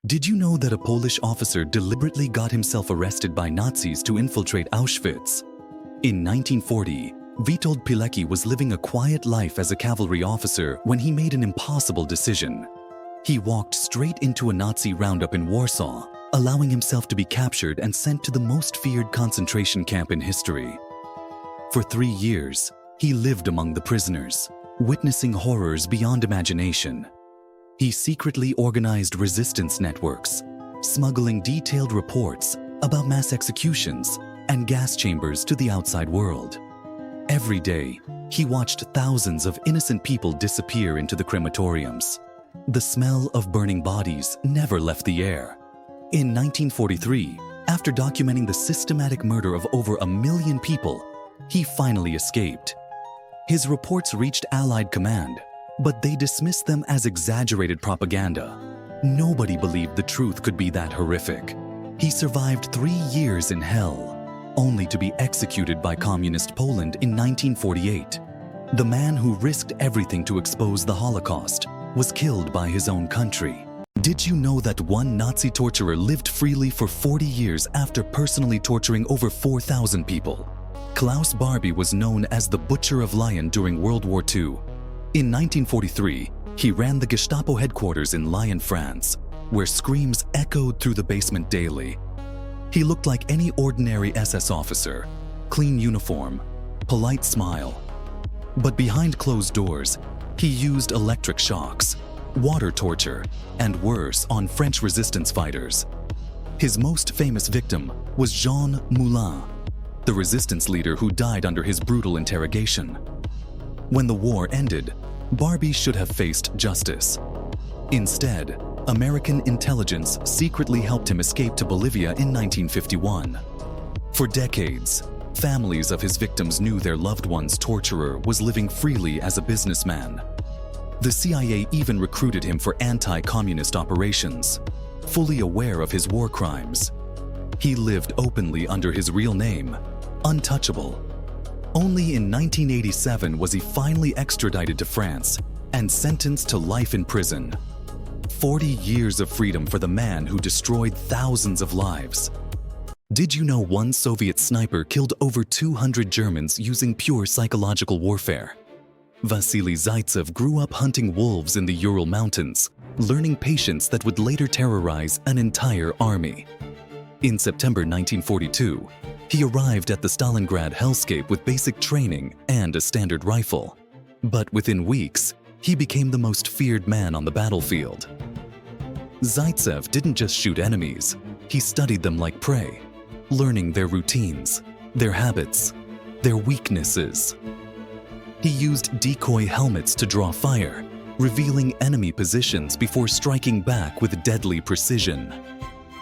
Did you know that a Polish officer deliberately got himself arrested by Nazis to infiltrate Auschwitz? In 1940, Witold Pilecki was living a quiet life as a cavalry officer when he made an impossible decision. He walked straight into a Nazi roundup in Warsaw, allowing himself to be captured and sent to the most feared concentration camp in history. For 3 years, he lived among the prisoners, witnessing horrors beyond imagination. He secretly organized resistance networks, smuggling detailed reports about mass executions and gas chambers to the outside world. Every day, he watched thousands of innocent people disappear into the crematoriums. The smell of burning bodies never left the air. In 1943, after documenting the systematic murder of over 1 million people, he finally escaped. His reports reached Allied command, but they dismissed them as exaggerated propaganda. Nobody believed the truth could be that horrific. He survived 3 years in hell, only to be executed by Communist Poland in 1948. The man who risked everything to expose the Holocaust was killed by his own country. Did you know that one Nazi torturer lived freely for 40 years after personally torturing over 4,000 people? Klaus Barbie was known as the Butcher of Lyon during World War II. In 1943, he ran the Gestapo headquarters in Lyon, France, where screams echoed through the basement daily. He looked like any ordinary SS officer, clean uniform, polite smile. But behind closed doors, he used electric shocks, water torture, and worse on French resistance fighters. His most famous victim was Jean Moulin, the resistance leader who died under his brutal interrogation. When the war ended, Barbie should have faced justice. Instead, American intelligence secretly helped him escape to Bolivia in 1951. For decades, families of his victims knew their loved one's torturer was living freely as a businessman. The CIA even recruited him for anti-communist operations, fully aware of his war crimes. He lived openly under his real name, Untouchable. Only in 1987 was he finally extradited to France and sentenced to life in prison. 40 years of freedom for the man who destroyed thousands of lives. Did you know one Soviet sniper killed over 200 Germans using pure psychological warfare? Vasily Zaitsev grew up hunting wolves in the Ural Mountains, learning patience that would later terrorize an entire army. In September 1942, he arrived at the Stalingrad hellscape with basic training and a standard rifle. But within weeks, he became the most feared man on the battlefield. Zaitsev didn't just shoot enemies, he studied them like prey, learning their routines, their habits, their weaknesses. He used decoy helmets to draw fire, revealing enemy positions before striking back with deadly precision.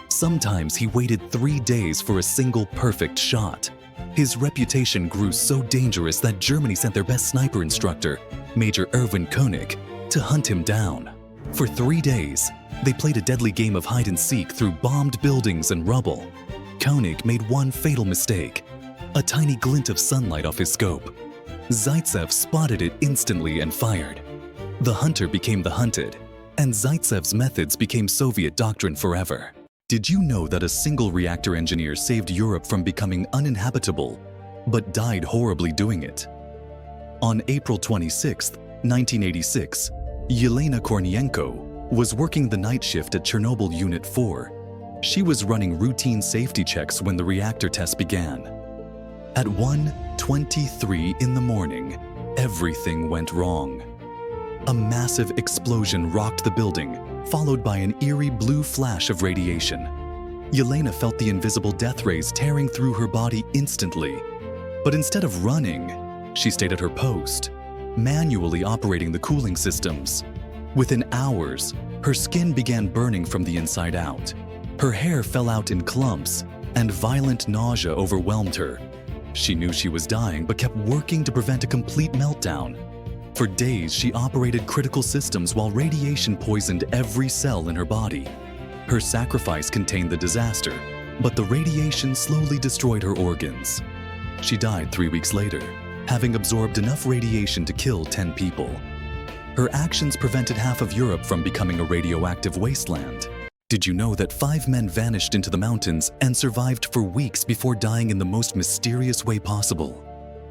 Sometimes he waited 3 days for a single perfect shot. His reputation grew so dangerous that Germany sent their best sniper instructor, Major Erwin Koenig, to hunt him down. For 3 days, they played a deadly game of hide-and-seek through bombed buildings and rubble. Koenig made one fatal mistake, a tiny glint of sunlight off his scope. Zaitsev spotted it instantly and fired. The hunter became the hunted, and Zaitsev's methods became Soviet doctrine forever. Did you know that a single reactor engineer saved Europe from becoming uninhabitable, but died horribly doing it? On April 26, 1986, Yelena Kornienko was working the night shift at Chernobyl Unit 4. She was running routine safety checks when the reactor test began. At 1:23 in the morning, everything went wrong. A massive explosion rocked the building, followed by an eerie blue flash of radiation. Yelena felt the invisible death rays tearing through her body instantly. But instead of running, she stayed at her post, manually operating the cooling systems. Within hours, her skin began burning from the inside out. Her hair fell out in clumps, and violent nausea overwhelmed her. She knew she was dying, but kept working to prevent a complete meltdown. For days, she operated critical systems while radiation poisoned every cell in her body. Her sacrifice contained the disaster, but the radiation slowly destroyed her organs. She died 3 weeks later, having absorbed enough radiation to kill 10 people. Her actions prevented half of Europe from becoming a radioactive wasteland. Did you know that 5 men vanished into the mountains and survived for weeks before dying in the most mysterious way possible?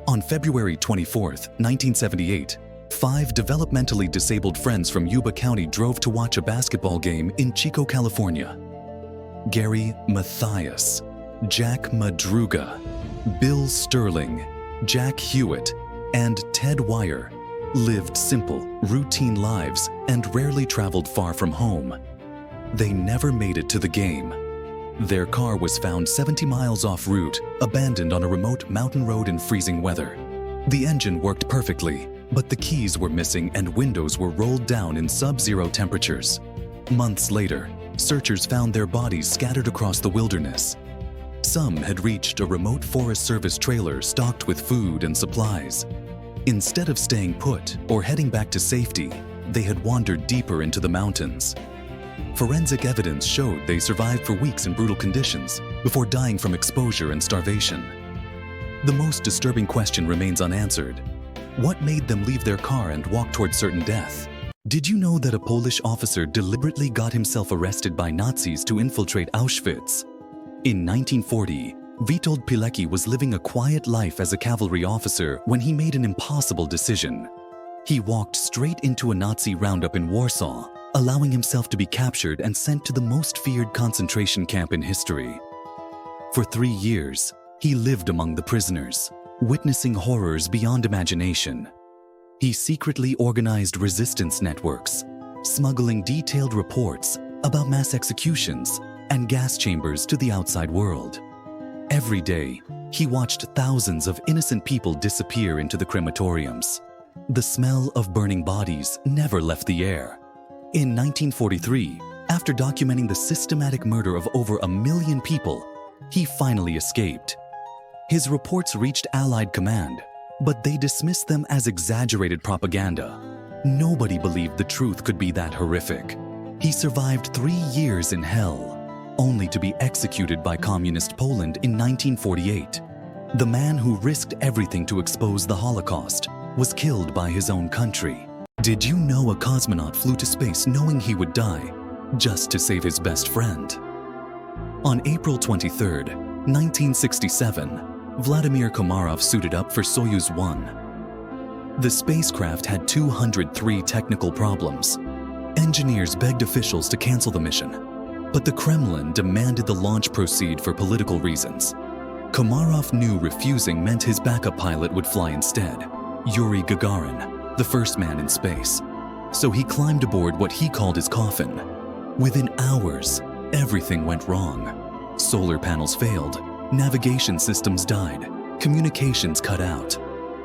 On February 24, 1978, 5 developmentally disabled friends from Yuba County drove to watch a basketball game in Chico, California. Gary Mathias, Jack Madruga, Bill Sterling, Jack Hewitt, and Ted Wire lived simple, routine lives and rarely traveled far from home. They never made it to the game. Their car was found 70 miles off route, abandoned on a remote mountain road in freezing weather. The engine worked perfectly, but the keys were missing and windows were rolled down in sub-zero temperatures. Months later, searchers found their bodies scattered across the wilderness. Some had reached a remote Forest Service trailer stocked with food and supplies. Instead of staying put or heading back to safety, they had wandered deeper into the mountains. Forensic evidence showed they survived for weeks in brutal conditions before dying from exposure and starvation. The most disturbing question remains unanswered. What made them leave their car and walk toward certain death? Did you know that a Polish officer deliberately got himself arrested by Nazis to infiltrate Auschwitz? In 1940, Witold Pilecki was living a quiet life as a cavalry officer when he made an impossible decision. He walked straight into a Nazi roundup in Warsaw, allowing himself to be captured and sent to the most feared concentration camp in history. For 3 years, he lived among the prisoners, witnessing horrors beyond imagination. He secretly organized resistance networks, smuggling detailed reports about mass executions and gas chambers to the outside world. Every day, he watched thousands of innocent people disappear into the crematoriums. The smell of burning bodies never left the air. In 1943, after documenting the systematic murder of over 1 million people, he finally escaped. His reports reached Allied command, but they dismissed them as exaggerated propaganda. Nobody believed the truth could be that horrific. He survived 3 years in hell, only to be executed by Communist Poland in 1948. The man who risked everything to expose the Holocaust was killed by his own country. Did you know a cosmonaut flew to space knowing he would die, just to save his best friend? On April 23, 1967, Vladimir Komarov suited up for Soyuz 1. The spacecraft had 203 technical problems. Engineers begged officials to cancel the mission, but the Kremlin demanded the launch proceed for political reasons. Komarov knew refusing meant his backup pilot would fly instead, Yuri Gagarin, the first man in space. So he climbed aboard what he called his coffin. Within hours, everything went wrong. Solar panels failed, navigation systems died, communications cut out.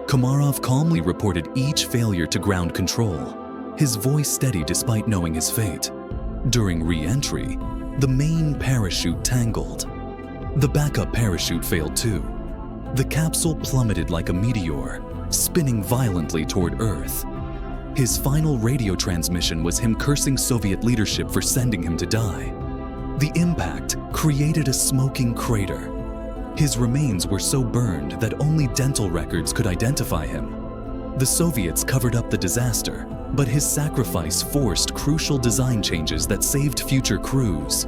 Komarov calmly reported each failure to ground control, his voice steady despite knowing his fate. During re-entry, the main parachute tangled. The backup parachute failed too. The capsule plummeted like a meteor, spinning violently toward Earth. His final radio transmission was him cursing Soviet leadership for sending him to die. The impact created a smoking crater. His remains were so burned that only dental records could identify him. The Soviets covered up the disaster, but his sacrifice forced crucial design changes that saved future crews.